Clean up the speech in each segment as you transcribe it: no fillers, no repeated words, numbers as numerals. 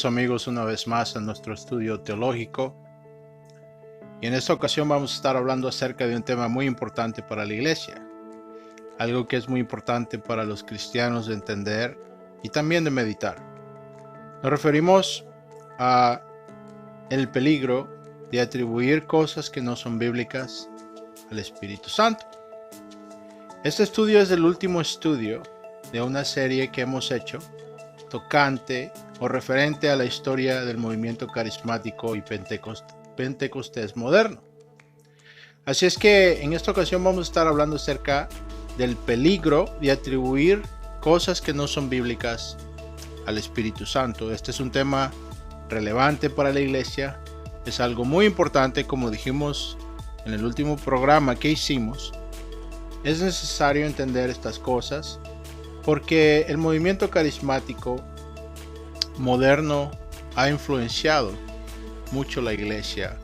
Bienvenidos amigos una vez más a nuestro estudio teológico. Y en esta ocasión vamos a estar hablando acerca de un tema muy importante para la iglesia. Algo que es muy importante para los cristianos de entender y también de meditar. Nos referimos a el peligro de atribuir cosas que no son bíblicas al Espíritu Santo. Este estudio es el último estudio de una serie que hemos hecho tocante o referente a la historia del movimiento carismático y pentecostés moderno. Así es que en esta ocasión vamos a estar hablando acerca del peligro de atribuir cosas que no son bíblicas al Espíritu Santo. Este es un tema relevante para la iglesia, es algo muy importante, como dijimos en el último programa que hicimos. Es necesario entender estas cosas porque el movimiento carismático moderno ha influenciado mucho la iglesia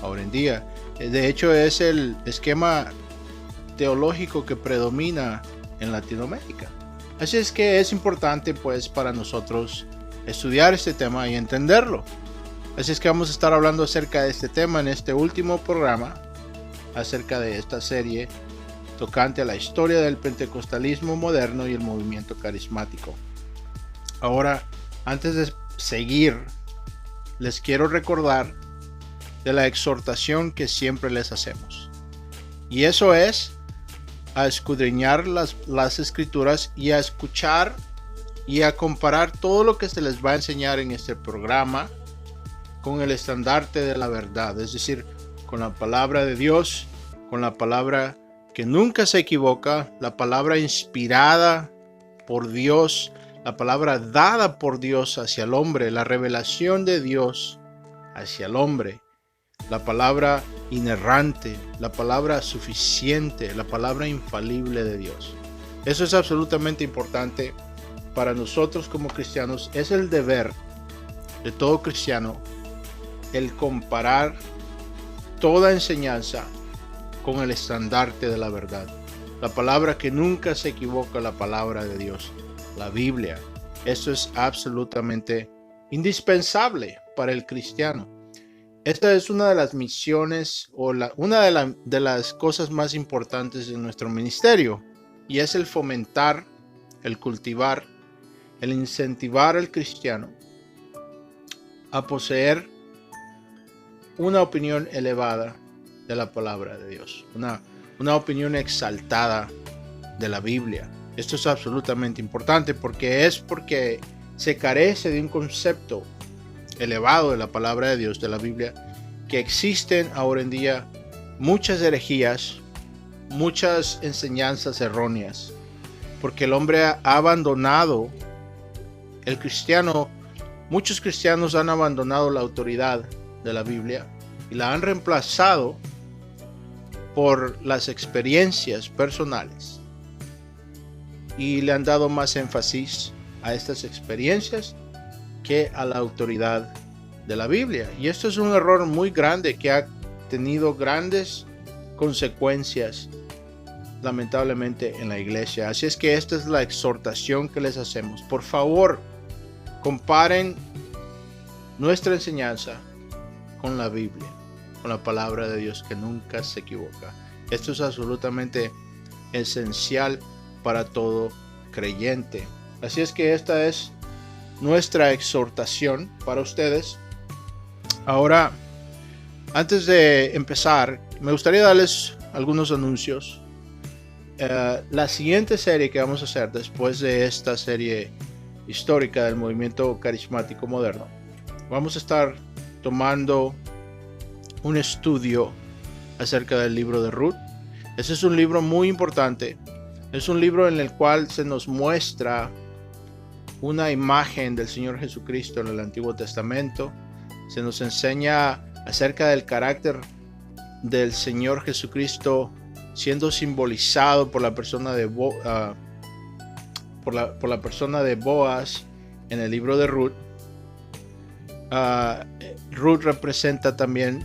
ahora en día. De hecho, es el esquema teológico que predomina en Latinoamérica. Así es que es importante pues para nosotros estudiar este tema y entenderlo. Así es que vamos a estar hablando acerca de este tema en este último programa, acerca de esta serie tocante a la historia del pentecostalismo moderno y el movimiento carismático. Ahora, antes de seguir, les quiero recordar de la exhortación que siempre les hacemos. Y eso es a escudriñar las escrituras y a escuchar y a comparar todo lo que se les va a enseñar en este programa con el estandarte de la verdad. Es decir, con la palabra de Dios, con la palabra que nunca se equivoca, la palabra inspirada por Dios, la palabra dada por Dios hacia el hombre, la revelación de Dios hacia el hombre, la palabra inerrante, la palabra suficiente, la palabra infalible de Dios. Eso es absolutamente importante para nosotros como cristianos. Es el deber de todo cristiano el comparar toda enseñanza con el estandarte de la verdad. La palabra que nunca se equivoca, la palabra de Dios, la Biblia. Esto es absolutamente indispensable para el cristiano. Esta es una de las misiones o una de las cosas más importantes de nuestro ministerio, y es el fomentar, el cultivar, el incentivar al cristiano a poseer una opinión elevada de la palabra de Dios, una opinión exaltada de la Biblia. Esto es absolutamente importante porque se carece de un concepto elevado de la palabra de Dios, de la Biblia, que existen ahora en día muchas herejías, muchas enseñanzas erróneas, porque el hombre ha abandonado, muchos cristianos han abandonado la autoridad de la Biblia y la han reemplazado por las experiencias personales y le han dado más énfasis a estas experiencias que a la autoridad de la Biblia. Y esto es un error muy grande que ha tenido grandes consecuencias lamentablemente en la iglesia. Así es que esta es la exhortación que les hacemos. Por favor, comparen nuestra enseñanza con la Biblia, con la palabra de Dios que nunca se equivoca. Esto es absolutamente esencial para todo creyente. Así es que esta es nuestra exhortación para ustedes. Ahora, antes de empezar, me gustaría darles algunos anuncios. La siguiente serie que vamos a hacer después de esta serie histórica del movimiento carismático moderno, vamos a estar tomando un estudio acerca del libro de Ruth. Ese es un libro muy importante. Es un libro en el cual se nos muestra una imagen del Señor Jesucristo en el Antiguo Testamento. Se nos enseña acerca del carácter del Señor Jesucristo siendo simbolizado por la persona de Boaz en el libro de Ruth. Ruth representa también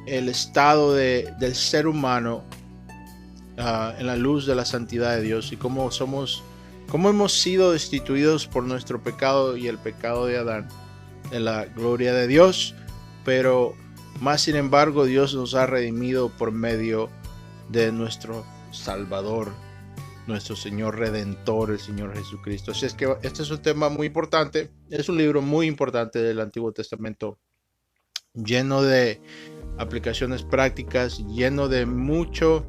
el estado del ser humano en la luz de la santidad de Dios y cómo hemos sido destituidos por nuestro pecado y el pecado de Adán. en la gloria de Dios, pero más sin embargo Dios nos ha redimido por medio de nuestro Salvador, nuestro Señor Redentor, el Señor Jesucristo. Así es que este es un tema muy importante, es un libro muy importante del Antiguo Testamento, lleno de aplicaciones prácticas, lleno de mucha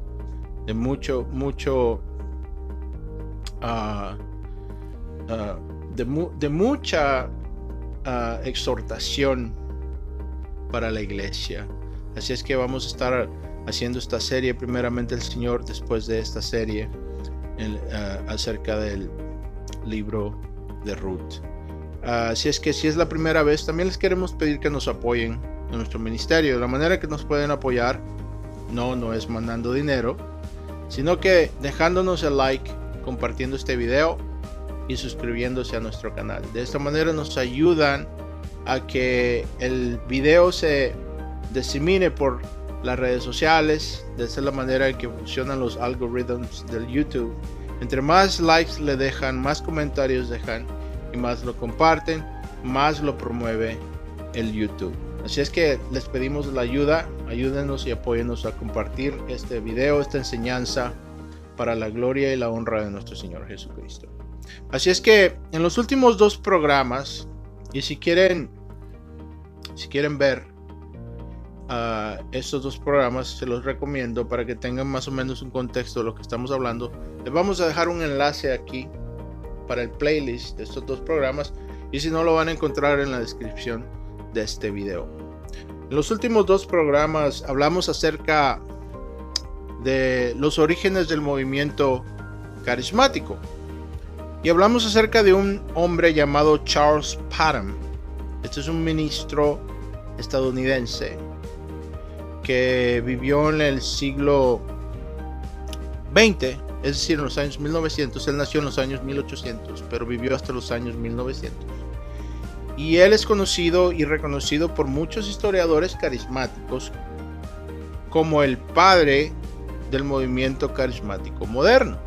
exhortación para la iglesia. Así es que vamos a estar haciendo esta serie, primeramente el Señor, después de esta serie acerca del libro de Ruth. Así es que si es la primera vez, también les queremos pedir que nos apoyen en nuestro ministerio. La manera que nos pueden apoyar no es mandando dinero, sino que dejándonos el like, compartiendo este video y suscribiéndose a nuestro canal. De esta manera nos ayudan a que el video se disemine por las redes sociales. De esa es la manera en que funcionan los algoritmos del YouTube. Entre más likes le dejan, más comentarios dejan y más lo comparten, más lo promueve el YouTube. Así es que les pedimos la ayuda, ayúdenos y apóyennos a compartir este video, esta enseñanza, para la gloria y la honra de nuestro Señor Jesucristo. Así es que en los últimos 2 programas, y si quieren ver estos 2 programas, se los recomiendo para que tengan más o menos un contexto de lo que estamos hablando. Les vamos a dejar un enlace aquí para el playlist de estos 2 programas, y si no, lo van a encontrar en la descripción de este video. En los últimos 2 programas hablamos acerca de los orígenes del movimiento carismático, y hablamos acerca de un hombre llamado Charles Parham. Este es un ministro estadounidense que vivió en el siglo XX, es decir, en los años 1900. Él nació en los años 1800, pero vivió hasta los años 1900. Y él es conocido y reconocido por muchos historiadores carismáticos como el padre del movimiento carismático moderno.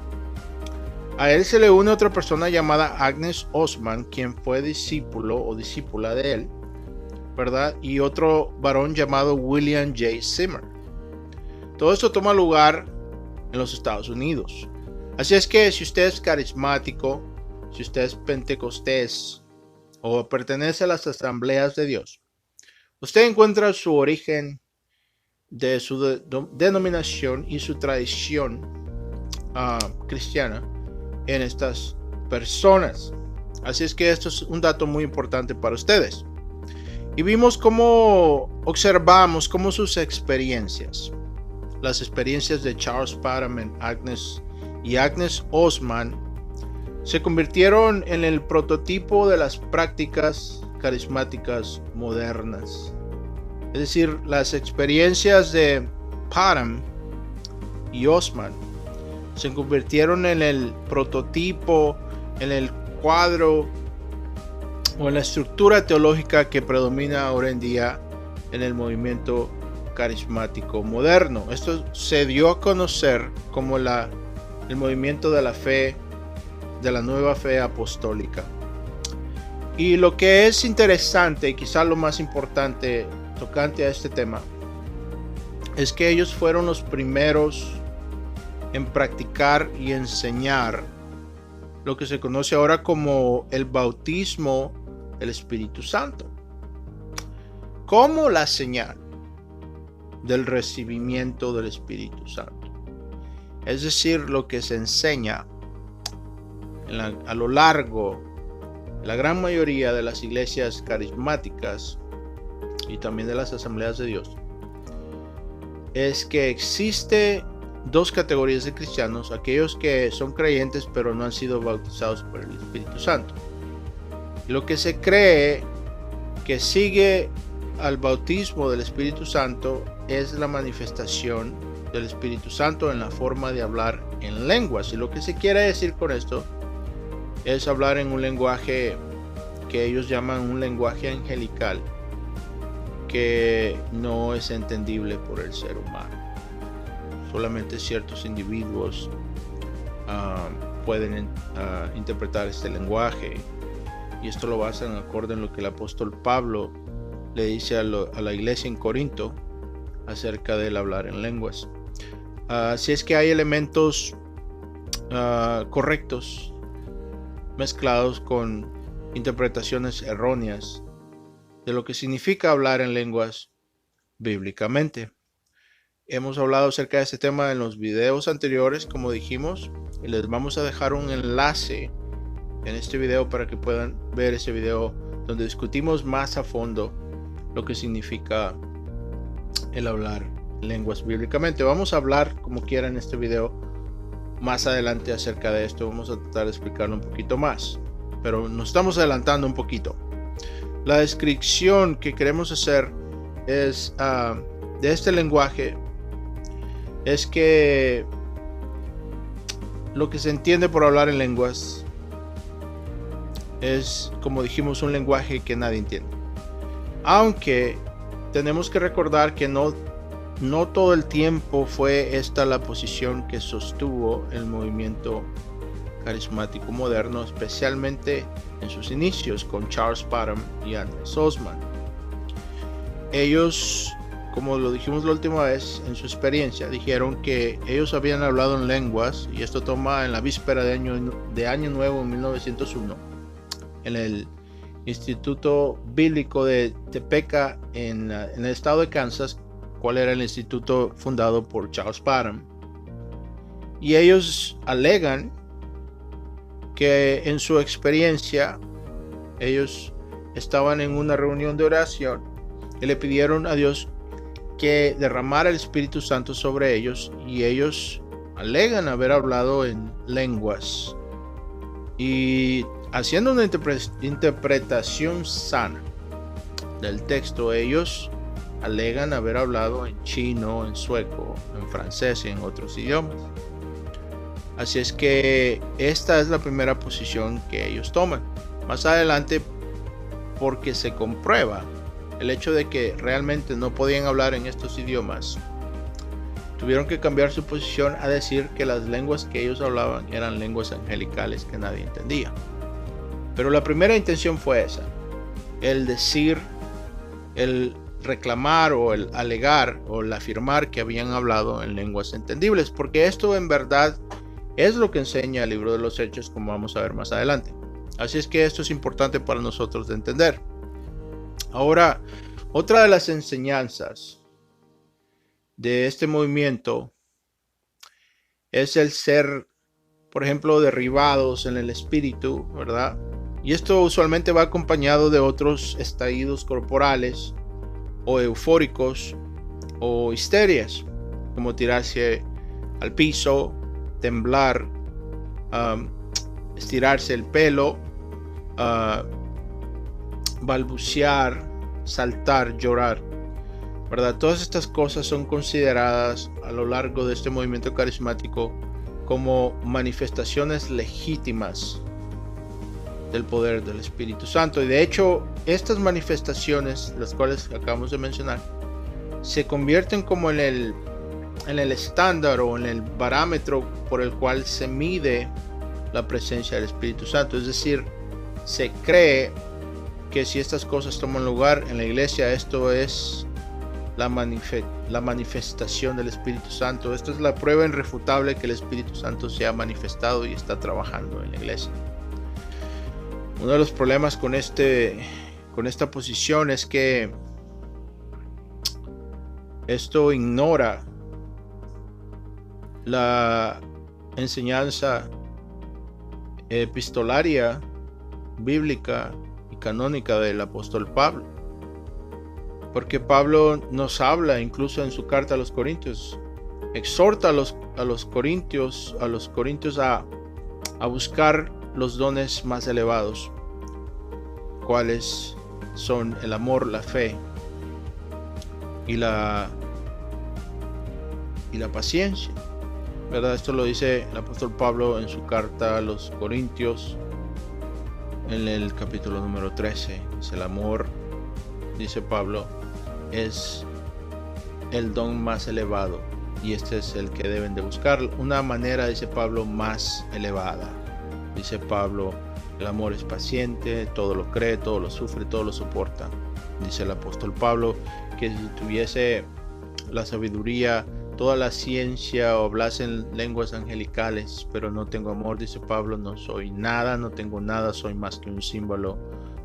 A él se le une otra persona llamada Agnes Osman, quien fue discípulo o discípula de él, ¿verdad? Y otro varón llamado William J. Seymour. Todo esto toma lugar en los Estados Unidos. Así es que si usted es carismático, si usted es pentecostés o pertenece a las asambleas de Dios, usted encuentra su origen de su denominación y su tradición cristiana en estas personas. Así es que esto es un dato muy importante para ustedes. Y vimos observamos cómo sus experiencias, las experiencias de Charles Parham y Agnes Osman, se convirtieron en el prototipo de las prácticas carismáticas modernas. Es decir, las experiencias de Parham y Osman se convirtieron en el prototipo, en el cuadro o en la estructura teológica que predomina ahora en día en el movimiento carismático moderno. Esto se dio a conocer como el movimiento de la fe, de la nueva fe apostólica. Y lo que es interesante, y quizás lo más importante tocante a este tema, es que ellos fueron los primeros en practicar y enseñar lo que se conoce ahora como el bautismo del Espíritu Santo, como la señal del recibimiento del Espíritu Santo. Es decir, lo que se enseña a lo largo de la gran mayoría de las iglesias carismáticas y también de las asambleas de Dios, es que existe 2 categorías de cristianos: aquellos que son creyentes pero no han sido bautizados por el Espíritu Santo. Y lo que se cree que sigue al bautismo del Espíritu Santo es la manifestación del Espíritu Santo en la forma de hablar en lenguas. Y lo que se quiere decir con esto es hablar en un lenguaje que ellos llaman un lenguaje angelical, que no es entendible por el ser humano. Solamente ciertos individuos pueden interpretar este lenguaje, y esto lo basan acorde en lo que el apóstol Pablo le dice a la iglesia en Corinto acerca del hablar en lenguas. Si es que hay elementos correctos mezclados con interpretaciones erróneas de lo que significa hablar en lenguas bíblicamente. Hemos hablado acerca de este tema en los videos anteriores, como dijimos, y les vamos a dejar un enlace en este video para que puedan ver ese video donde discutimos más a fondo lo que significa el hablar lenguas bíblicamente. Vamos a hablar como quiera en este video más adelante acerca de esto. Vamos a tratar de explicarlo un poquito más, pero nos estamos adelantando un poquito. La descripción que queremos hacer es de este lenguaje es que lo que se entiende por hablar en lenguas es, como dijimos, un lenguaje que nadie entiende. Aunque tenemos que recordar que no todo el tiempo fue esta la posición que sostuvo el movimiento carismático moderno, especialmente en sus inicios con Charles Parham y Andreas Osman. Ellos, como lo dijimos la última vez, en su experiencia dijeron que ellos habían hablado en lenguas, y esto toma en la víspera de Año Nuevo en 1901 en el Instituto Bíblico de Topeka en el estado de Kansas, cual era el instituto fundado por Charles Parham. Y ellos alegan que en su experiencia ellos estaban en una reunión de oración y le pidieron a Dios que derramara el Espíritu Santo sobre ellos, y ellos alegan haber hablado en lenguas, y haciendo una interpretación sana del texto, ellos alegan haber hablado en chino, en sueco, en francés y en otros idiomas. Así es que esta es la primera posición que ellos toman. Más adelante, porque se comprueba el hecho de que realmente no podían hablar en estos idiomas, tuvieron que cambiar su posición a decir que las lenguas que ellos hablaban eran lenguas angelicales que nadie entendía. Pero la primera intención fue esa, el decir, el reclamar o el alegar o el afirmar que habían hablado en lenguas entendibles, porque esto en verdad es lo que enseña el libro de los Hechos, como vamos a ver más adelante. Así es que esto es importante para nosotros de entender. Ahora, otra de las enseñanzas de este movimiento es el ser, por ejemplo, derribados en el espíritu, ¿verdad? Y esto usualmente va acompañado de otros estallidos corporales o eufóricos o histerias, como tirarse al piso, temblar, estirarse el pelo, balbucear, saltar, llorar, ¿verdad? Todas estas cosas son consideradas a lo largo de este movimiento carismático como manifestaciones legítimas del poder del Espíritu Santo. Y de hecho, estas manifestaciones, las cuales acabamos de mencionar, se convierten como en el estándar o en el parámetro por el cual se mide la presencia del Espíritu Santo. Es decir, se cree que si estas cosas toman lugar en la iglesia, esto es la manifestación del Espíritu Santo. Esto es la prueba irrefutable que el Espíritu Santo se ha manifestado y está trabajando en la iglesia. Uno de los problemas con esta posición es que esto ignora la enseñanza epistolaria, bíblica y canónica del apóstol Pablo. Porque Pablo nos habla incluso en su carta a los Corintios, exhorta a los corintios a buscar los dones más elevados, cuáles son el amor, la fe y la paciencia, ¿verdad? Esto lo dice el apóstol Pablo en su carta a los Corintios en el capítulo número 13. Es el amor, dice Pablo, es el don más elevado, y este es el que deben de buscar. Una manera, dice Pablo, más elevada. Dice Pablo El amor es paciente, todo lo cree, todo lo sufre, todo lo soporta. Dice el apóstol Pablo que si tuviese la sabiduría, toda la ciencia o hablase en lenguas angelicales, pero no tengo amor, dice Pablo, no soy nada, no tengo nada, soy más que un símbolo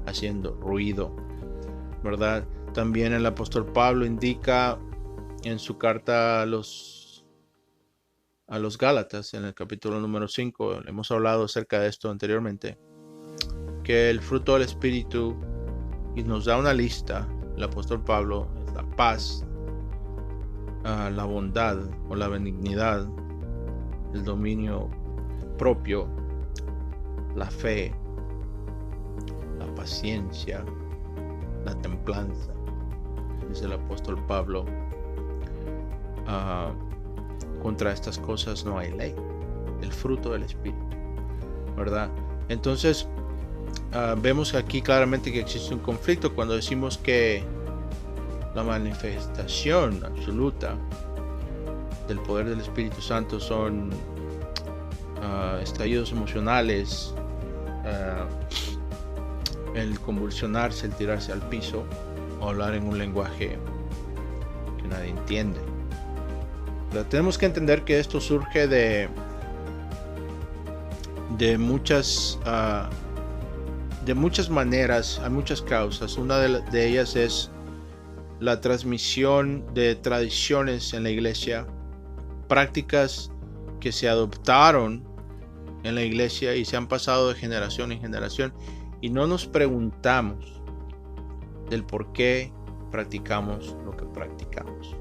haciendo ruido, ¿verdad? También el apóstol Pablo indica en su carta a los Gálatas, en el capítulo número 5, hemos hablado acerca de esto anteriormente, que el fruto del Espíritu, y nos da una lista, el apóstol Pablo, es la paz, la bondad o la benignidad, el dominio propio, la fe, la paciencia, la templanza. Dice el apóstol Pablo, contra estas cosas no hay ley, el fruto del Espíritu, ¿verdad? Entonces vemos aquí claramente que existe un conflicto cuando decimos que la manifestación absoluta del poder del Espíritu Santo son estallidos emocionales, el convulsionarse, el tirarse al piso o hablar en un lenguaje que nadie entiende. Pero tenemos que entender que esto surge de muchas maneras, hay muchas causas. Una de ellas es la transmisión de tradiciones en la iglesia, prácticas que se adoptaron en la iglesia y se han pasado de generación en generación, y no nos preguntamos del por qué practicamos lo que practicamos.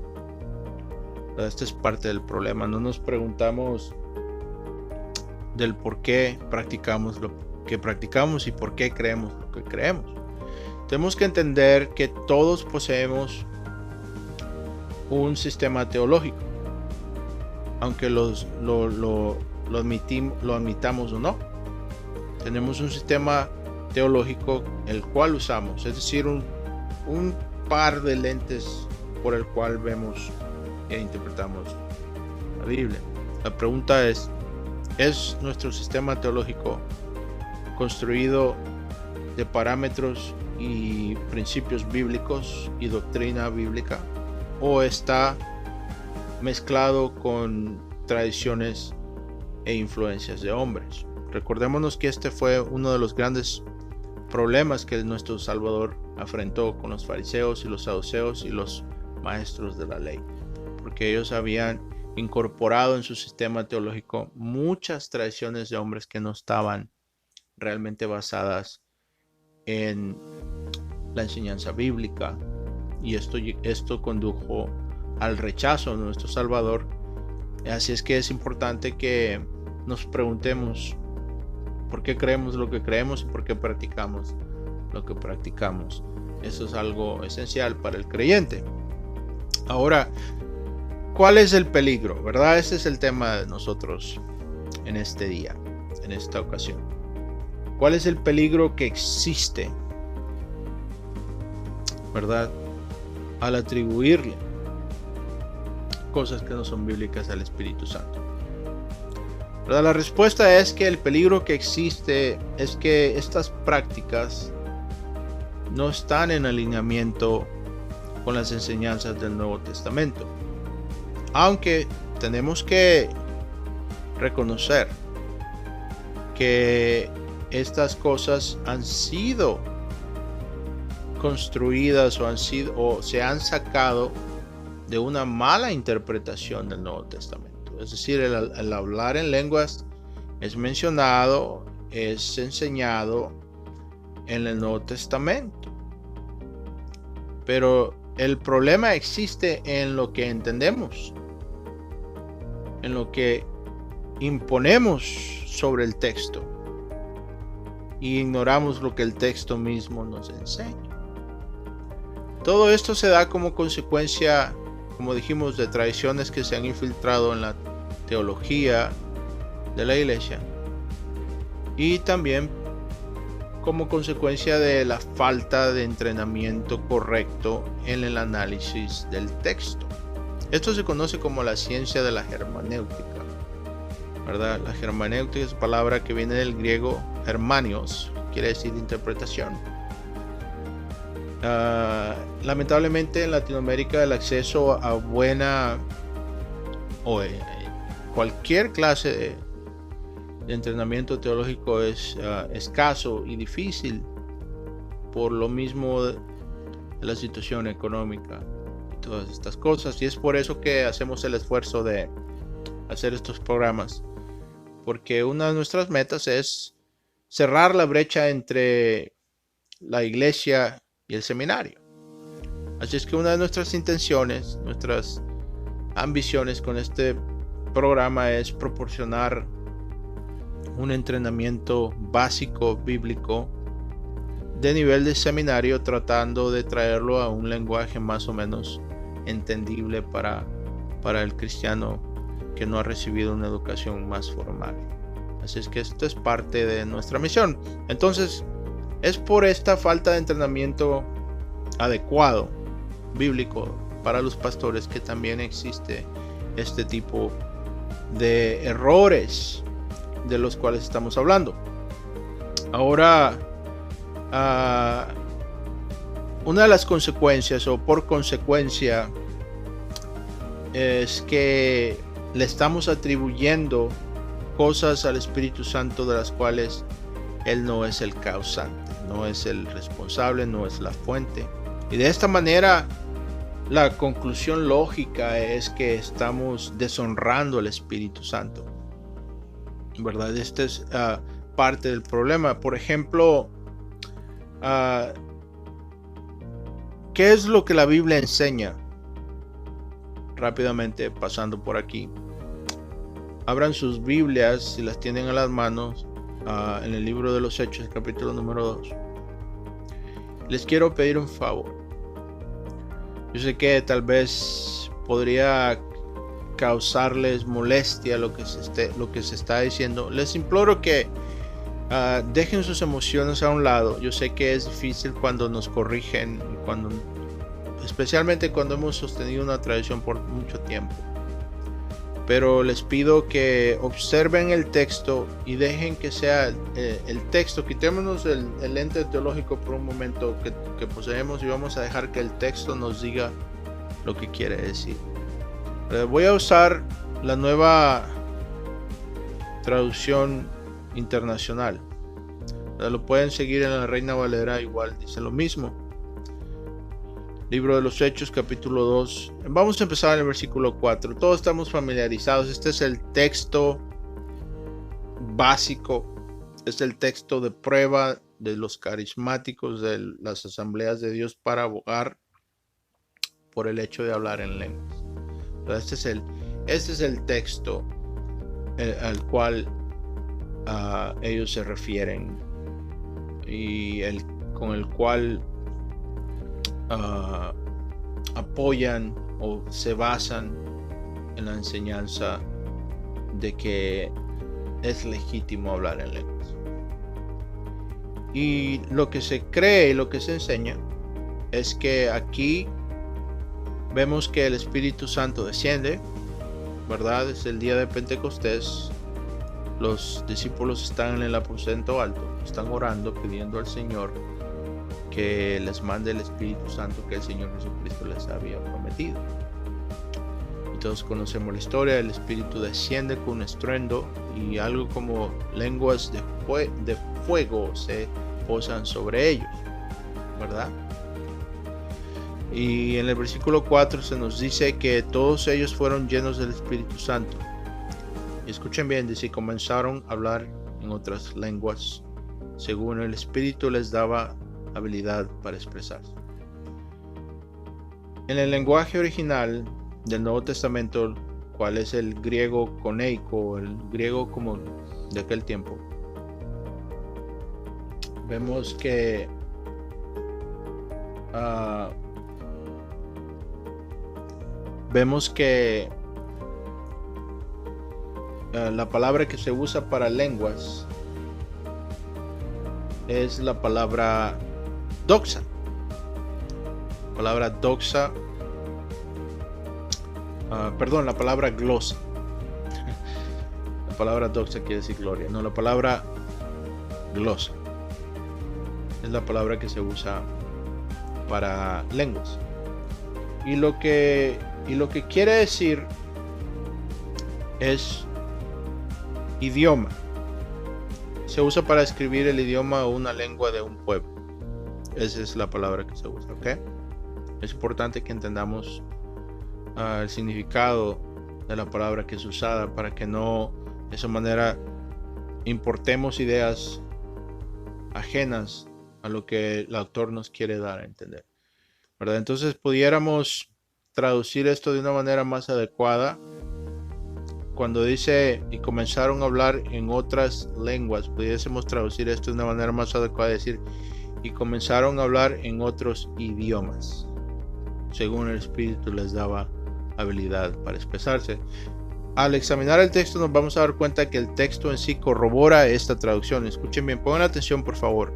Este es parte del problema. No nos preguntamos del por qué practicamos lo que practicamos y por qué creemos lo que creemos. Tenemos que entender que todos poseemos un sistema teológico, aunque lo admitamos o no. Tenemos un sistema teológico el cual usamos, es decir, un par de lentes por el cual vemos e interpretamos la Biblia. La pregunta ¿es nuestro sistema teológico construido de parámetros y principios bíblicos y doctrina bíblica, o está mezclado con tradiciones e influencias de hombres? Recordémonos que este fue uno de los grandes problemas que nuestro Salvador afrontó con los fariseos y los saduceos y los maestros de la ley, porque ellos habían incorporado en su sistema teológico muchas tradiciones de hombres que no estaban realmente basadas en la enseñanza bíblica, y esto condujo al rechazo de nuestro Salvador. Así es que es importante que nos preguntemos por qué creemos lo que creemos y por qué practicamos lo que practicamos. Eso es algo esencial para el creyente. Ahora, ¿cuál es el peligro? ¿Verdad? Este es el tema de nosotros en este día, en esta ocasión. ¿Cuál es el peligro que existe, verdad, al atribuirle cosas que no son bíblicas al Espíritu Santo? ¿Verdad? La respuesta es que el peligro que existe es que estas prácticas no están en alineamiento con las enseñanzas del Nuevo Testamento. Aunque tenemos que reconocer que estas cosas han sido construidas o se han sacado de una mala interpretación del Nuevo Testamento. Es decir, el hablar en lenguas es mencionado, es enseñado en el Nuevo Testamento. Pero el problema existe en lo que entendemos, en lo que imponemos sobre el texto y ignoramos lo que el texto mismo nos enseña. Todo esto se da como consecuencia, como dijimos, de tradiciones que se han infiltrado en la teología de la iglesia, y también como consecuencia de la falta de entrenamiento correcto en el análisis del texto. Esto se conoce como la ciencia de la hermenéutica, ¿verdad? La hermenéutica es palabra que viene del griego hermanios, quiere decir interpretación. Lamentablemente en Latinoamérica el acceso a buena o cualquier clase de entrenamiento teológico es escaso y difícil por lo mismo de la situación económica y todas estas cosas, y es por eso que hacemos el esfuerzo de hacer estos programas, porque una de nuestras metas es cerrar la brecha entre la iglesia y el seminario. Así es que una de nuestras intenciones, nuestras ambiciones con este programa es proporcionar un entrenamiento básico bíblico de nivel de seminario, tratando de traerlo a un lenguaje más o menos entendible para el cristiano que no ha recibido una educación más formal. Así es que esto es parte de nuestra misión. Entonces, es por esta falta de entrenamiento adecuado bíblico para los pastores que también existe este tipo de errores de los cuales estamos hablando. Ahora, una de las consecuencias, o por consecuencia, es que le estamos atribuyendo cosas al Espíritu Santo de las cuales Él no es el causante, no es el responsable, no es la fuente. Y de esta manera, la conclusión lógica es que estamos deshonrando al Espíritu Santo, ¿verdad? Este es parte del problema. Por ejemplo, ¿qué es lo que la Biblia enseña? Rápidamente pasando por aquí. Abran sus Biblias si las tienen a las manos en el libro de los Hechos, capítulo número 2. Les quiero pedir un favor. Yo sé que tal vez podría causarles molestia lo que se está diciendo. Les imploro que dejen sus emociones a un lado. Yo sé que es difícil cuando nos corrigen, especialmente cuando hemos sostenido una tradición por mucho tiempo. Pero les pido que observen el texto y dejen que sea el texto. Quitémonos el lente teológico por un momento que poseemos y vamos a dejar que el texto nos diga lo que quiere decir. Voy a usar la nueva traducción internacional. Lo pueden seguir en la Reina Valera, igual dice lo mismo. Libro de los Hechos, capítulo 2. Vamos a empezar en el versículo 4. Todos estamos familiarizados. Este es el texto básico. Es el texto de prueba de los carismáticos de las asambleas de Dios para abogar por el hecho de hablar en lenguas. Este es el texto al cual ellos se refieren y con el cual apoyan o se basan en la enseñanza de que es legítimo hablar en lenguas. Y lo que se cree y lo que se enseña es que aquí vemos que el Espíritu Santo desciende, ¿verdad? Es el día de Pentecostés. Los discípulos están en el aposento alto, están orando, pidiendo al Señor que les mande el Espíritu Santo que el Señor Jesucristo les había prometido. Y todos conocemos la historia. El Espíritu desciende con un estruendo y algo como lenguas de fuego se posan sobre ellos, ¿verdad? Y en el versículo 4 se nos dice que todos ellos fueron llenos del Espíritu Santo. Y escuchen bien, dice, y comenzaron a hablar en otras lenguas, según el Espíritu les daba habilidad para expresarse. En el lenguaje original del Nuevo Testamento, cual es el griego coneico, el griego común de aquel tiempo, vemos que la palabra que se usa para lenguas es la palabra doxa. La palabra glosa. La palabra doxa quiere decir gloria. No, la palabra glosa es la palabra que se usa para lenguas. Y lo que quiere decir es idioma. Se usa para escribir el idioma o una lengua de un pueblo. Esa es la palabra que se usa, ¿ok? Es importante que entendamos el significado de la palabra que es usada para que no de esa manera importemos ideas ajenas a lo que el autor nos quiere dar a entender, ¿verdad? Entonces pudiéramos traducir esto de una manera más adecuada. Cuando dice y comenzaron a hablar en otras lenguas, pudiésemos traducir esto de una manera más adecuada, decir y comenzaron a hablar en otros idiomas, según el Espíritu les daba habilidad para expresarse. Al examinar el texto nos vamos a dar cuenta que el texto en sí corrobora esta traducción. Escuchen bien, pongan atención por favor.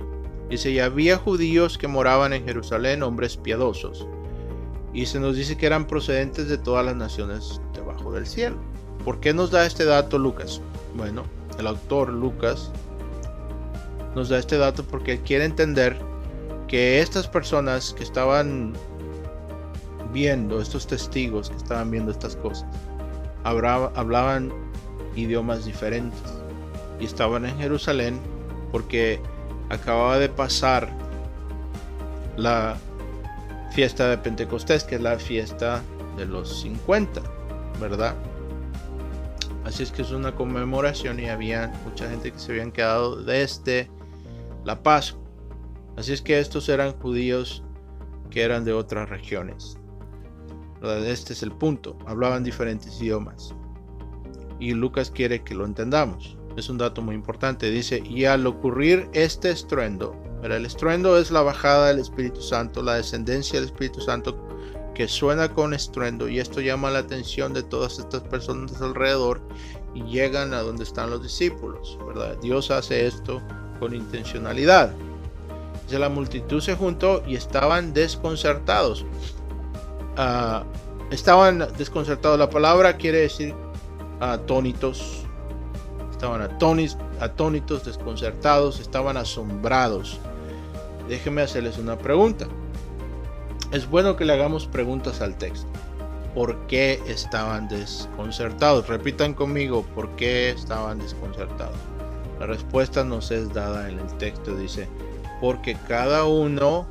Dice, y había judíos que moraban en Jerusalén, hombres piadosos. Y se nos dice que eran procedentes de todas las naciones debajo del cielo. ¿Por qué nos da este dato Lucas? Bueno, el autor Lucas nos da este dato porque él quiere entender que estas personas que estaban viendo, estos testigos que estaban viendo estas cosas, hablaban idiomas diferentes y estaban en Jerusalén porque acababa de pasar la fiesta de Pentecostés, que es la fiesta de los 50, ¿verdad? Así es que es una conmemoración y había mucha gente que se habían quedado desde la Pascua. Así es que estos eran judíos que eran de otras regiones. Este es el punto. Hablaban diferentes idiomas. Y Lucas quiere que lo entendamos. Es un dato muy importante. Dice, y al ocurrir este estruendo, pero el estruendo es la bajada del Espíritu Santo, la descendencia del Espíritu Santo que suena con estruendo, y esto llama la atención de todas estas personas alrededor y llegan a donde están los discípulos, ¿verdad? Dios hace esto con intencionalidad. Dice, la multitud se juntó y estaban desconcertados. Estaban desconcertados. La palabra quiere decir atónitos. Estaban atónitos, desconcertados, estaban asombrados. Déjenme hacerles una pregunta. Es bueno que le hagamos preguntas al texto. ¿Por qué estaban desconcertados? Repitan conmigo, ¿por qué estaban desconcertados? La respuesta nos es dada en el texto. Dice, porque cada uno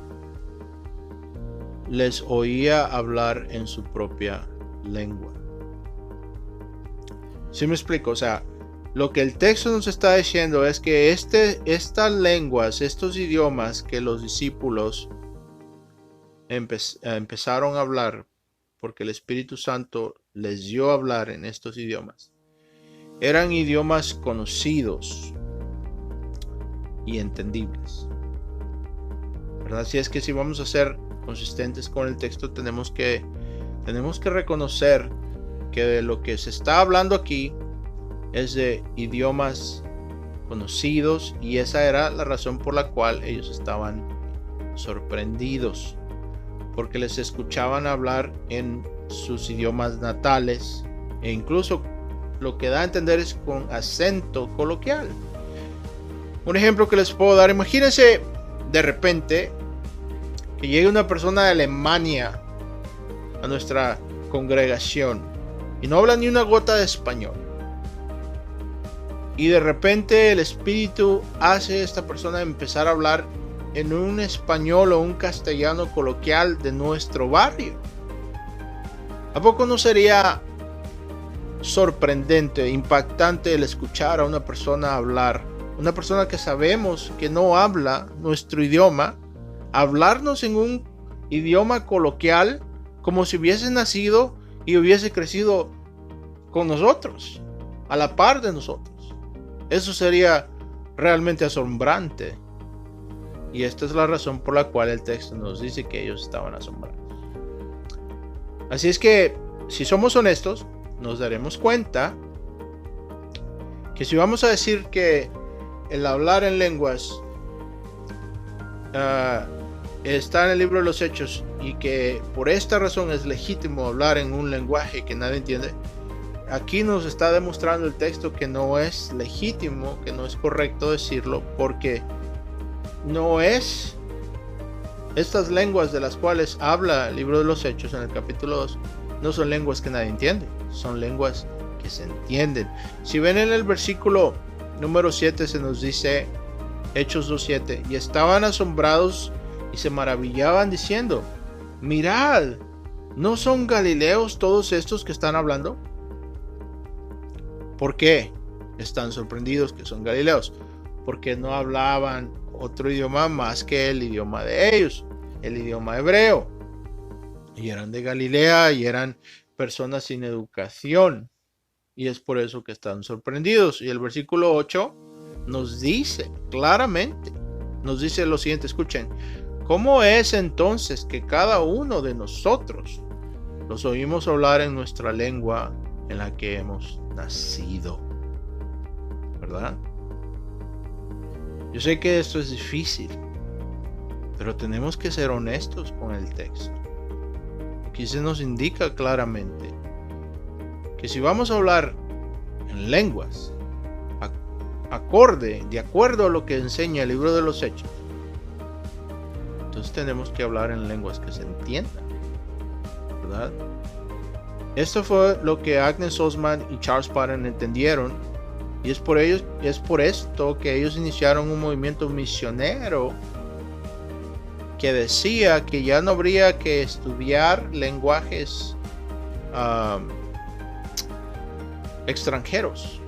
les oía hablar en su propia lengua. ¿Sí me explico? O sea, lo que el texto nos está diciendo es que estas lenguas, estos idiomas que los discípulos empezaron a hablar, porque el Espíritu Santo les dio a hablar en estos idiomas, eran idiomas conocidos y entendibles, ¿verdad? Así es que si vamos a ser consistentes con el texto, tenemos que reconocer que de lo que se está hablando aquí es de idiomas conocidos, y esa era la razón por la cual ellos estaban sorprendidos, porque les escuchaban hablar en sus idiomas natales, e incluso lo que da a entender es con acento coloquial. Un ejemplo que les puedo dar: imagínense de repente que llegue una persona de Alemania a nuestra congregación y no habla ni una gota de español, y de repente el Espíritu hace a esta persona empezar a hablar en un español o un castellano coloquial de nuestro barrio. ¿A poco no sería sorprendente, impactante el escuchar a una persona hablar, una persona que sabemos que no habla nuestro idioma, hablarnos en un idioma coloquial como si hubiese nacido y hubiese crecido con nosotros, a la par de nosotros? Eso sería realmente asombrante. Y esta es la razón por la cual el texto nos dice que ellos estaban asombrados. Así es que, si somos honestos, nos daremos cuenta que si vamos a decir que el hablar en lenguas está en el libro de los Hechos, y que por esta razón es legítimo hablar en un lenguaje que nadie entiende, aquí nos está demostrando el texto que no es legítimo, que no es correcto decirlo, porque no es estas lenguas de las cuales habla el libro de los Hechos en el capítulo 2, no son lenguas que nadie entiende, son lenguas que se entienden. Si ven en el versículo número 7 se nos dice, Hechos 2:7, y estaban asombrados y se maravillaban diciendo, mirad, ¿no son galileos todos estos que están hablando? ¿Por qué están sorprendidos que son galileos? Porque no hablaban otro idioma más que el idioma de ellos, el idioma hebreo. Y eran de Galilea y eran personas sin educación. Y es por eso que están sorprendidos. Y el versículo 8 nos dice claramente, nos dice lo siguiente, escuchen. ¿Cómo es entonces que cada uno de nosotros los oímos hablar en nuestra lengua en la que hemos nacido? ¿Verdad? Yo sé que esto es difícil, pero tenemos que ser honestos con el texto. Aquí se nos indica claramente que si vamos a hablar en lenguas de acuerdo a lo que enseña el libro de los Hechos, entonces tenemos que hablar en lenguas que se entiendan, ¿verdad? Esto fue lo que Agnes Osman y Charles Parham entendieron, y es por esto que ellos iniciaron un movimiento misionero que decía que ya no habría que estudiar lenguajes extranjeros,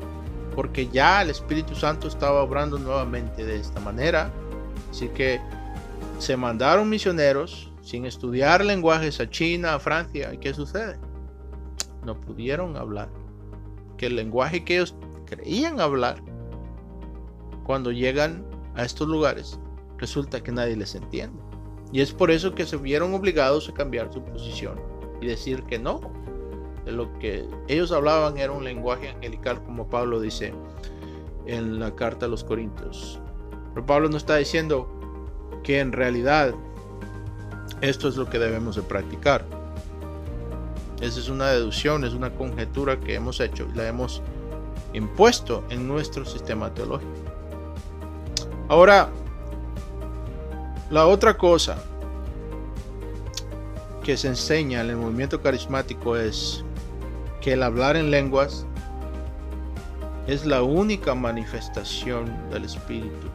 porque ya el Espíritu Santo estaba obrando nuevamente de esta manera. Así que se mandaron misioneros sin estudiar lenguajes a China, a Francia. ¿Y qué sucede? No pudieron hablar, que el lenguaje que ellos creían hablar, cuando llegan a estos lugares, resulta que nadie les entiende. Y es por eso que se vieron obligados a cambiar su posición y decir que no, de lo que ellos hablaban era un lenguaje angelical, como Pablo dice en la carta a los Corintios. Pero Pablo no está diciendo que en realidad esto es lo que debemos de practicar. Esa es una deducción, es una conjetura que hemos hecho y la hemos impuesto en nuestro sistema teológico. Ahora, la otra cosa que se enseña en el movimiento carismático es que el hablar en lenguas es la única manifestación del Espíritu,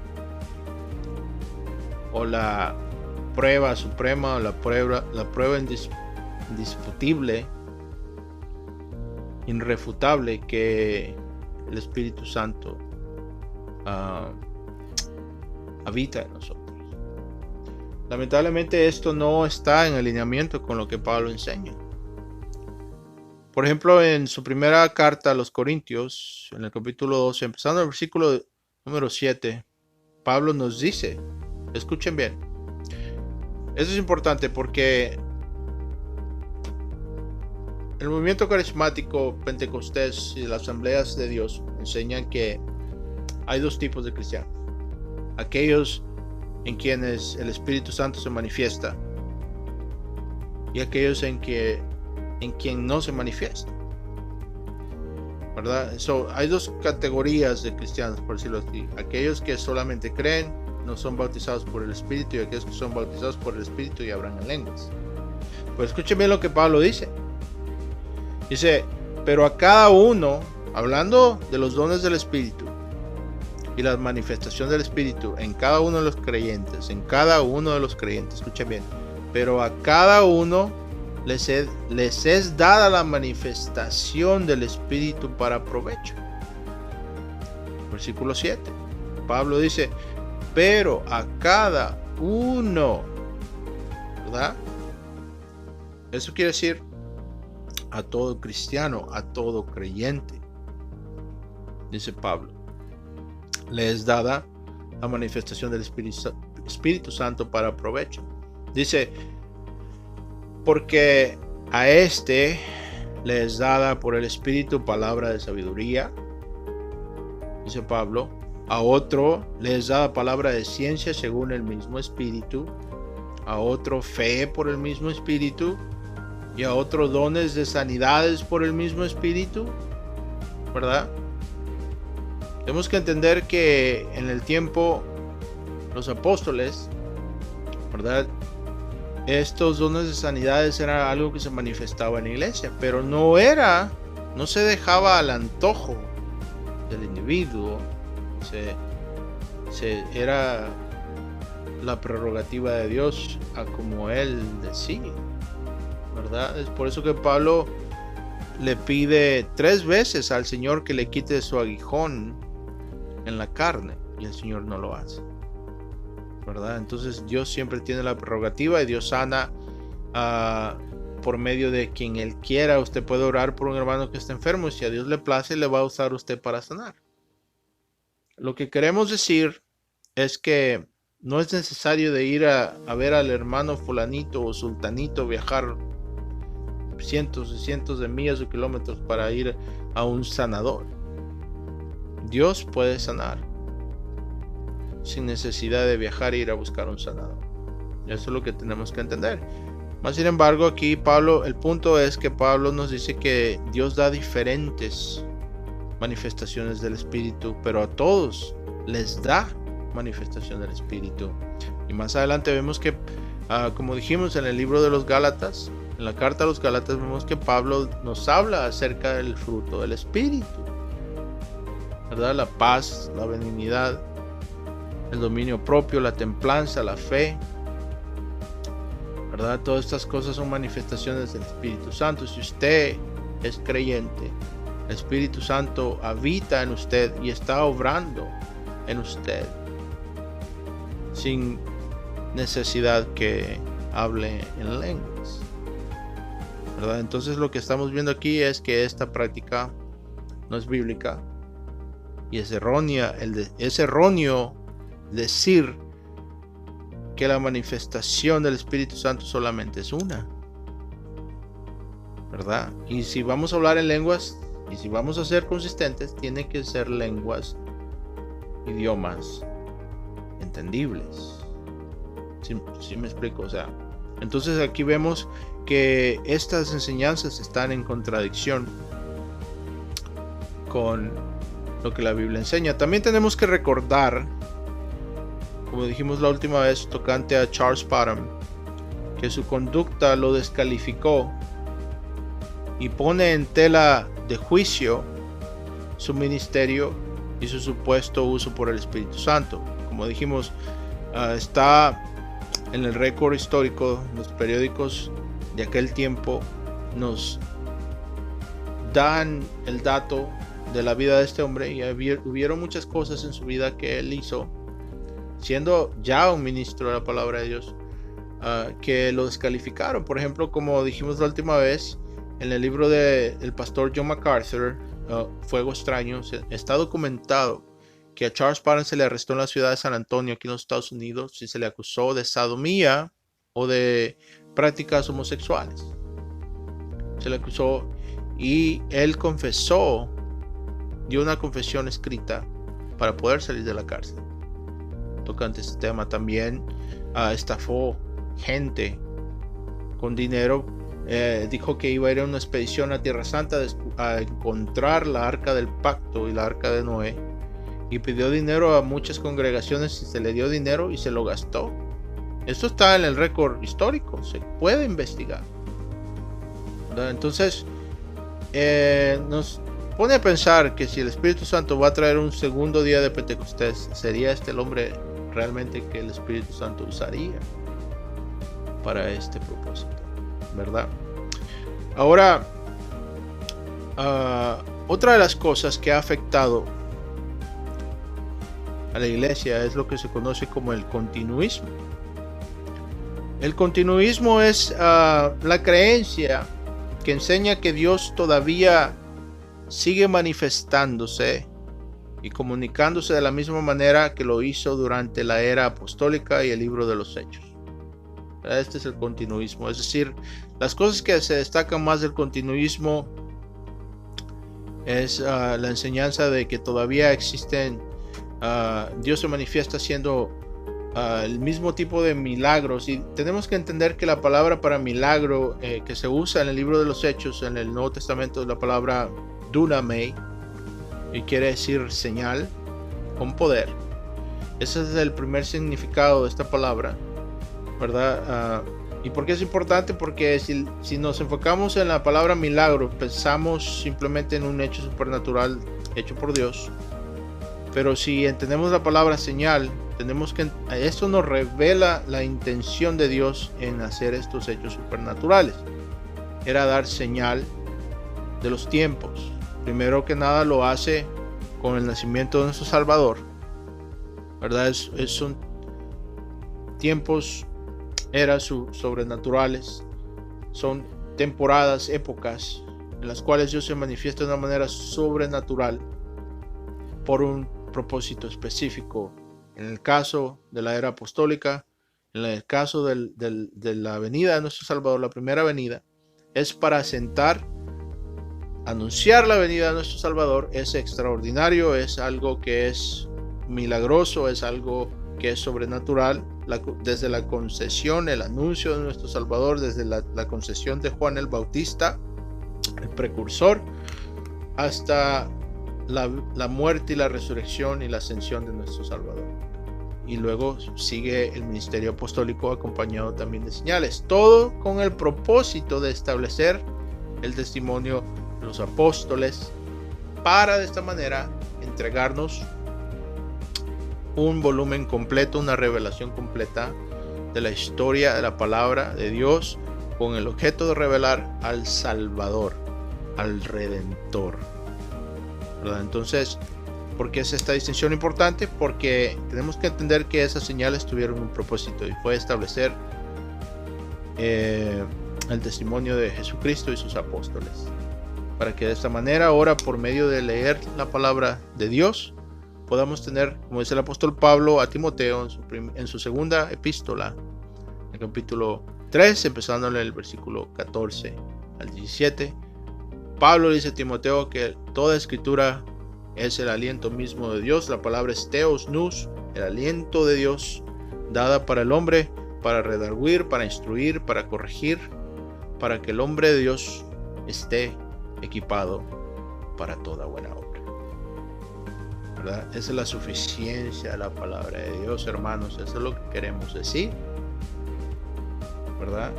o la prueba suprema, o la prueba indiscutible, irrefutable que el Espíritu Santo habita en nosotros. Lamentablemente esto no está en alineamiento con lo que Pablo enseña. Por ejemplo, en su primera carta a los Corintios, en el capítulo 12, empezando el versículo número 7, Pablo nos dice, escuchen bien, eso es importante porque el movimiento carismático pentecostés y las asambleas de Dios enseñan que hay dos tipos de cristianos: aquellos en quienes el Espíritu Santo se manifiesta y aquellos en quien no se manifiesta, ¿verdad? Hay dos categorías de cristianos, por decirlo así: aquellos que solamente creen, no son bautizados por el Espíritu, y aquellos que son bautizados por el Espíritu y hablan en lenguas. Pues escuchen bien lo que Pablo dice. Dice, pero a cada uno, hablando de los dones del Espíritu y la manifestación del Espíritu en cada uno de los creyentes, escuchen bien, pero a cada uno les es dada la manifestación del Espíritu para provecho. Versículo 7, Pablo dice, pero a cada uno, ¿verdad? Eso quiere decir a todo cristiano, a todo creyente, dice Pablo, le es dada la manifestación del Espíritu Santo para provecho. Dice, porque a este le es dada por el Espíritu palabra de sabiduría, dice Pablo. A otro le es dada palabra de ciencia según el mismo Espíritu. A otro fe por el mismo Espíritu. Y a otro dones de sanidades por el mismo Espíritu. ¿verdad? Tenemos que entender que en el tiempo los apóstoles, ¿verdad? Estos dones de sanidades era algo que se manifestaba en la iglesia, pero no se dejaba al antojo del individuo. Era la prerrogativa de Dios a como él decía, ¿verdad? Es por eso que Pablo le pide 3 veces al Señor que le quite su aguijón en la carne, y el Señor no lo hace, ¿verdad? Entonces Dios siempre tiene la prerrogativa y Dios sana por medio de quien Él quiera. Usted puede orar por un hermano que está enfermo y si a Dios le place, le va a usar usted para sanar. Lo que queremos decir es que no es necesario de ir a ver al hermano fulanito o sultanito, viajar cientos y cientos de millas o kilómetros para ir a un sanador. Dios puede sanar sin necesidad de viajar e ir a buscar un sanador. Eso es lo que tenemos que entender. Más sin embargo, aquí el punto es que Pablo nos dice que Dios da diferentes manifestaciones del Espíritu, pero a todos les da manifestación del Espíritu. Y más adelante vemos que, como dijimos en el libro de los Gálatas, en la carta a los Gálatas, vemos que Pablo nos habla acerca del fruto del Espíritu, ¿verdad? La paz, la benignidad, el dominio propio, la templanza, la fe, ¿verdad? Todas estas cosas son manifestaciones del Espíritu Santo. Si usted es creyente, el Espíritu Santo habita en usted y está obrando en usted sin necesidad que hable en lenguas, ¿verdad? Entonces lo que estamos viendo aquí es que esta práctica no es bíblica y es erróneo decir que la manifestación del Espíritu Santo solamente es una, ¿verdad? Y si vamos a hablar en lenguas y si vamos a ser consistentes, tiene que ser lenguas, idiomas entendibles. ¿Sí me explico? O sea, entonces aquí vemos que estas enseñanzas están en contradicción con lo que la Biblia enseña. También tenemos que recordar, como dijimos la última vez tocante a Charles Parham, que su conducta lo descalificó y pone en tela de juicio su ministerio y su supuesto uso por el Espíritu Santo. Como dijimos, está en el récord histórico. Los periódicos de aquel tiempo nos dan el dato de la vida de este hombre, y hubieron muchas cosas en su vida que él hizo siendo ya un ministro de la palabra de Dios, que lo descalificaron. Por ejemplo, como dijimos la última vez, en el libro del pastor John MacArthur, Fuego Extraño, está documentado que a Charles Parham se le arrestó en la ciudad de San Antonio, aquí en los Estados Unidos, y se le acusó de sodomía o de prácticas homosexuales. Se le acusó y él confesó, dio una confesión escrita para poder salir de la cárcel. Tocante este tema, también estafó gente con dinero. Dijo que iba a ir a una expedición a Tierra Santa a encontrar la arca del pacto y la arca de Noé, y pidió dinero a muchas congregaciones y se le dio dinero y se lo gastó. Esto está en el récord histórico, se puede investigar, ¿verdad? Entonces nos pone a pensar que si el Espíritu Santo va a traer un segundo día de Pentecostés, ¿sería este el hombre realmente que el Espíritu Santo usaría para este propósito, verdad? Ahora, otra de las cosas que ha afectado a la iglesia es lo que se conoce como el continuismo. El continuismo es la creencia que enseña que Dios todavía sigue manifestándose y comunicándose de la misma manera que lo hizo durante la era apostólica y el libro de los Hechos. Este es el continuismo, es decir, las cosas que se destacan más del continuismo es la enseñanza de que todavía existen, Dios se manifiesta haciendo el mismo tipo de milagros, y tenemos que entender que la palabra para milagro que se usa en el libro de los Hechos en el Nuevo Testamento es la palabra dunamai, y quiere decir señal con poder. Ese es el primer significado de esta palabra, ¿verdad? ¿Y por qué es importante? Porque si nos enfocamos en la palabra milagro, pensamos simplemente en un hecho supernatural hecho por Dios. Pero si entendemos la palabra señal, tenemos que esto nos revela la intención de Dios en hacer estos hechos supernaturales. Era dar señal de los tiempos. Primero que nada lo hace con el nacimiento de nuestro Salvador, ¿verdad? Son tiempos, eras sobrenaturales, son temporadas, épocas en las cuales Dios se manifiesta de una manera sobrenatural por un propósito específico. En el caso de la era apostólica, en el caso de la venida de nuestro Salvador, la primera venida, es para anunciar la venida de nuestro Salvador. Es extraordinario, es algo que es milagroso, es algo que es sobrenatural. Desde la concesión, el anuncio de nuestro Salvador, desde la concesión de Juan el Bautista, el precursor, hasta la muerte y la resurrección y la ascensión de nuestro Salvador. Y luego sigue el ministerio apostólico acompañado también de señales, todo con el propósito de establecer el testimonio de los apóstoles, para de esta manera entregarnos un volumen completo, una revelación completa de la historia de la palabra de Dios, con el objeto de revelar al Salvador, al Redentor, ¿verdad? Entonces, ¿por qué es esta distinción importante? Porque tenemos que entender que esas señales tuvieron un propósito, y fue establecer el testimonio de Jesucristo y sus apóstoles, para que de esta manera, ahora por medio de leer la palabra de Dios, podamos tener, como dice el apóstol Pablo a Timoteo en su segunda epístola, en el capítulo 3, empezando en el versículo 14 al 17, Pablo dice a Timoteo que toda escritura es el aliento mismo de Dios. La palabra es Theos Nous, el aliento de Dios, dada para el hombre, para redarguir, para instruir, para corregir, para que el hombre de Dios esté equipado para toda buena obra, ¿verdad? Esa es la suficiencia de la palabra de Dios, hermanos. Eso es lo que queremos decir, ¿verdad?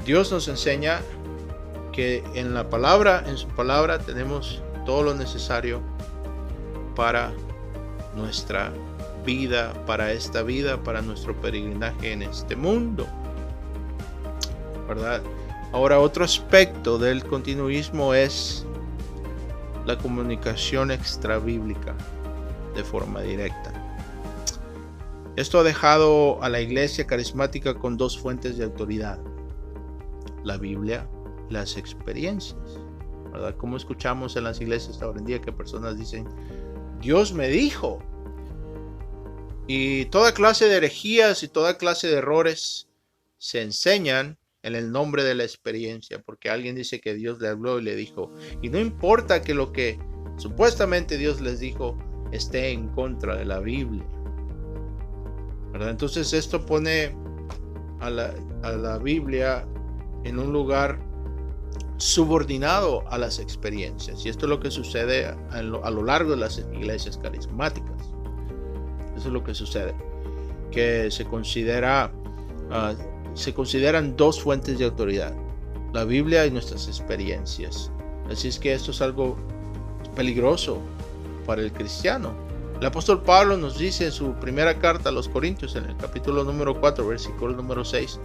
Dios nos enseña que en la palabra, en su palabra, tenemos todo lo necesario para nuestra vida, para esta vida, para nuestro peregrinaje en este mundo, ¿verdad? Ahora, otro aspecto del continuismo es la comunicación extrabíblica de forma directa. Esto ha dejado a la iglesia carismática con dos fuentes de autoridad: la Biblia, las experiencias, ¿verdad? Como escuchamos en las iglesias ahora en día que personas dicen: Dios me dijo, y toda clase de herejías y toda clase de errores se enseñan en el nombre de la experiencia, porque alguien dice que Dios le habló y le dijo, y no importa que lo que supuestamente Dios les dijo esté en contra de la Biblia, ¿verdad? Entonces esto pone a la Biblia en un lugar subordinado a las experiencias, y esto es lo que sucede a lo largo de las iglesias carismáticas. Eso es lo que sucede, que se consideran dos fuentes de autoridad: la Biblia y nuestras experiencias. Así es que esto es algo peligroso para el cristiano. El apóstol Pablo nos dice en su primera carta a los Corintios, en el capítulo número 4, versículo número 6,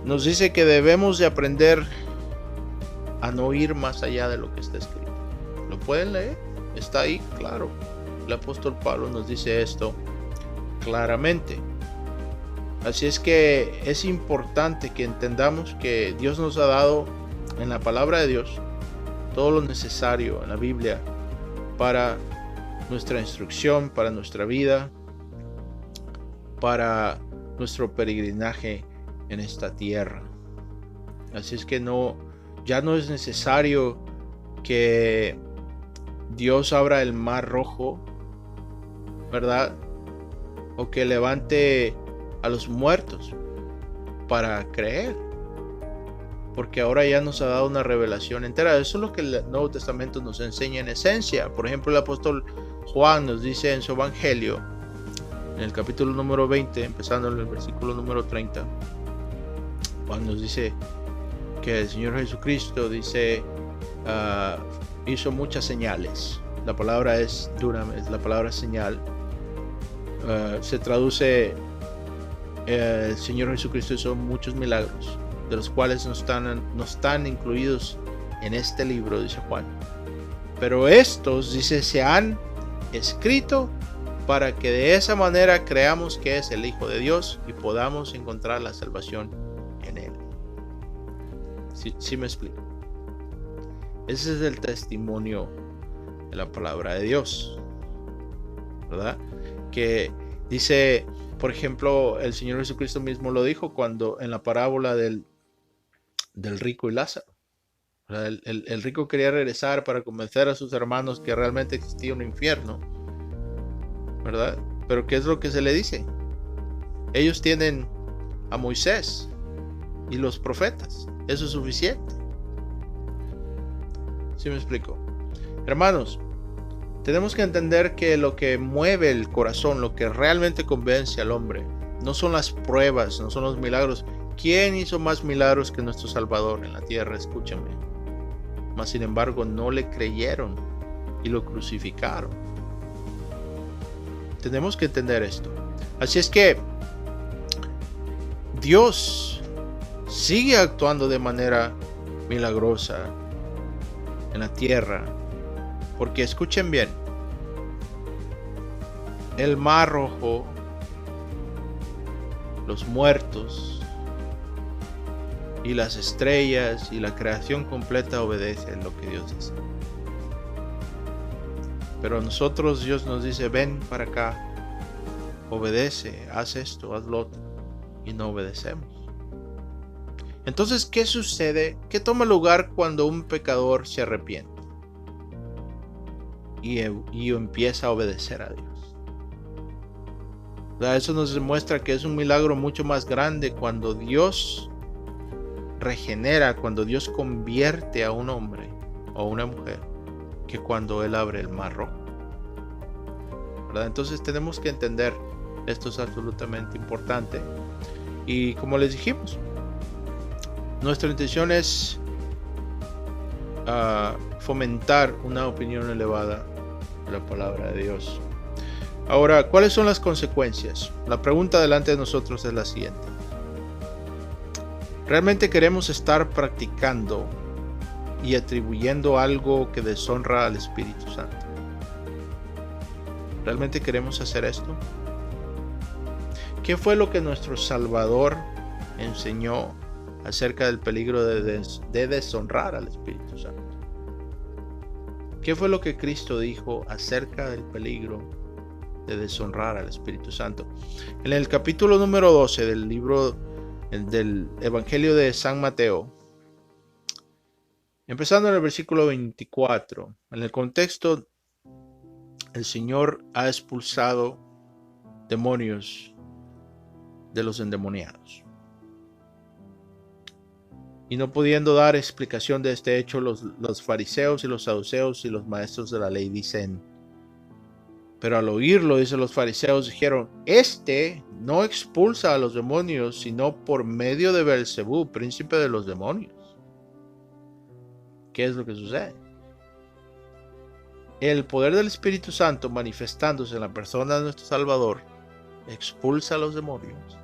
nos dice que debemos de aprender a no ir más allá de lo que está escrito. ¿Lo pueden leer? Está ahí, claro. El apóstol Pablo nos dice esto claramente. Así es que es importante que entendamos que Dios nos ha dado en la palabra de Dios todo lo necesario en la Biblia para nuestra instrucción, para nuestra vida, para nuestro peregrinaje en esta tierra. Así es que ya no es necesario que Dios abra el mar rojo, ¿verdad? O que levante a los muertos para creer. porque ahora ya nos ha dado una revelación entera. Eso es lo que el Nuevo Testamento nos enseña en esencia. Por ejemplo, el apóstol Juan nos dice en su Evangelio, en el capítulo número 20, empezando en el versículo número 30, Juan nos dice que el Señor Jesucristo dice, hizo muchas señales. La palabra es dunamis, la palabra señal. Se traduce, el Señor Jesucristo hizo muchos milagros, de los cuales no están incluidos en este libro, dice Juan. Pero estos, dice, se han escrito para que de esa manera creamos que es el Hijo de Dios y podamos encontrar la salvación en Él. ¿Sí me explico? Ese es el testimonio de la palabra de Dios, ¿verdad? Que dice, por ejemplo, el Señor Jesucristo mismo lo dijo cuando en la parábola del rico y Lázaro. El rico quería regresar para convencer a sus hermanos que realmente existía un infierno, ¿verdad? Pero ¿qué es lo que se le dice? Ellos tienen a Moisés y los profetas. Eso es suficiente. ¿Sí me explico? Hermanos, tenemos que entender que lo que mueve el corazón, lo que realmente convence al hombre, no son las pruebas, no son los milagros. ¿Quién hizo más milagros que nuestro Salvador en la tierra? Escúchame. Mas sin embargo no le creyeron y lo crucificaron. Tenemos que entender esto. Así es que Dios sigue actuando de manera milagrosa en la tierra. Porque escuchen bien, el mar rojo, los muertos y las estrellas y la creación completa obedecen lo que Dios dice. Pero nosotros, Dios nos dice, ven para acá, obedece, haz esto, haz lo otro, y no obedecemos. Entonces, ¿qué sucede? ¿Qué toma lugar cuando un pecador se arrepiente y empieza a obedecer a Dios? Eso nos demuestra que es un milagro mucho más grande cuando Dios regenera, cuando Dios convierte a un hombre o una mujer, que cuando Él abre el mar rojo, ¿verdad? Entonces tenemos que entender, esto es absolutamente importante. Y como les dijimos, nuestra intención es fomentar una opinión elevada de la palabra de Dios. Ahora, ¿cuáles son las consecuencias? La pregunta delante de nosotros es la siguiente. ¿Realmente queremos estar practicando y atribuyendo algo que deshonra al Espíritu Santo? ¿Realmente queremos hacer esto? ¿Qué fue lo que nuestro Salvador enseñó acerca del peligro de deshonrar al Espíritu Santo? ¿Qué fue lo que Cristo dijo acerca del peligro de deshonrar al Espíritu Santo? En el capítulo número 12 del libro del Evangelio de San Mateo, empezando en el versículo 24, en el contexto, el Señor ha expulsado demonios de los endemoniados. Y no pudiendo dar explicación de este hecho, los fariseos y los saduceos y los maestros de la ley dicen, pero al oírlo, dicen los fariseos, dijeron, este no expulsa a los demonios, sino por medio de Beelzebú, príncipe de los demonios. ¿Qué es lo que sucede? El poder del Espíritu Santo manifestándose en la persona de nuestro Salvador expulsa a los demonios.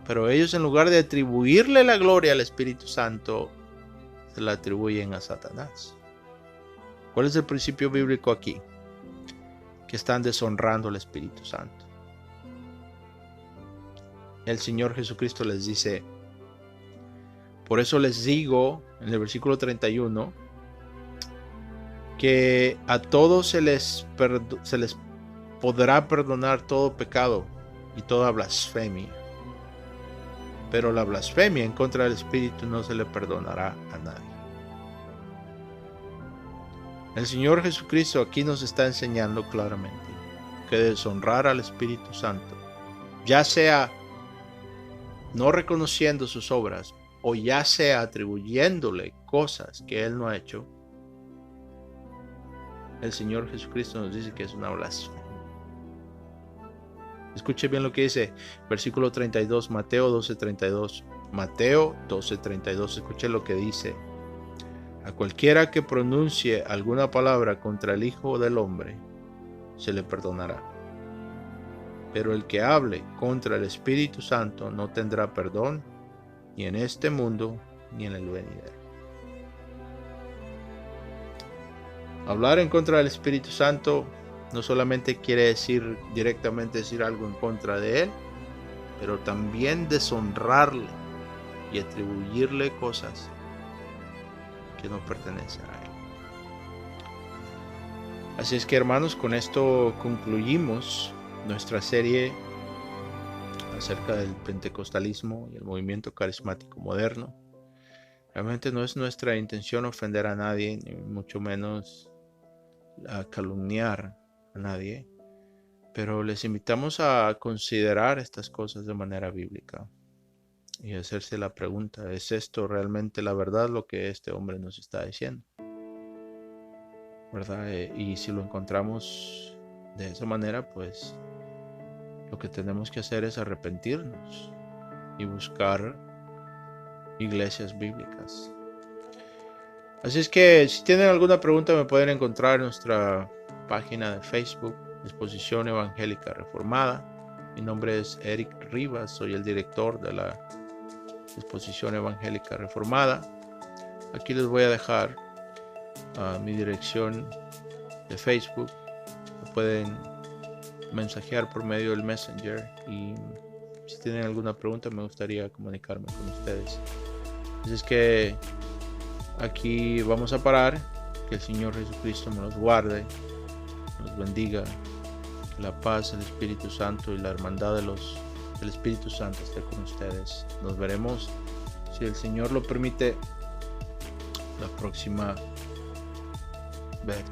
Pero ellos, en lugar de atribuirle la gloria al Espíritu Santo, se la atribuyen a Satanás. ¿Cuál es el principio bíblico aquí? Que están deshonrando al Espíritu Santo. El Señor Jesucristo les dice, por eso les digo, en el versículo 31, que a todos se les podrá perdonar todo pecado y toda blasfemia. Pero la blasfemia en contra del Espíritu no se le perdonará a nadie. El Señor Jesucristo aquí nos está enseñando claramente que deshonrar al Espíritu Santo, ya sea no reconociendo sus obras, o ya sea atribuyéndole cosas que Él no ha hecho, el Señor Jesucristo nos dice que es una blasfemia. Escuche bien lo que dice, versículo 32, Mateo 12:32. Mateo 12:32, escuche lo que dice. A cualquiera que pronuncie alguna palabra contra el Hijo del Hombre, se le perdonará. Pero el que hable contra el Espíritu Santo no tendrá perdón, ni en este mundo, ni en el venidero. Hablar en contra del Espíritu Santo no solamente quiere decir directamente decir algo en contra de Él, pero también deshonrarle y atribuirle cosas que no pertenecen a Él. Así es que, hermanos, con esto concluimos nuestra serie acerca del pentecostalismo y el movimiento carismático moderno. Realmente no es nuestra intención ofender a nadie, ni mucho menos calumniar a nadie, pero les invitamos a considerar estas cosas de manera bíblica y hacerse la pregunta: ¿es esto realmente la verdad, lo que este hombre nos está diciendo? ¿Verdad? Y si lo encontramos de esa manera, pues lo que tenemos que hacer es arrepentirnos y buscar iglesias bíblicas. Así es que si tienen alguna pregunta me pueden encontrar en nuestra página de Facebook, Exposición Evangélica Reformada. Mi nombre es Eric Rivas, soy el director de la Exposición Evangélica Reformada. Aquí les voy a dejar mi dirección de Facebook. Me pueden mensajear por medio del Messenger y si tienen alguna pregunta me gustaría comunicarme con ustedes. Así es que aquí vamos a parar. Que el Señor Jesucristo me los guarde, nos bendiga, que la paz del Espíritu Santo y la hermandad del Espíritu Santo esté con ustedes. Nos veremos, si el Señor lo permite, la próxima vez.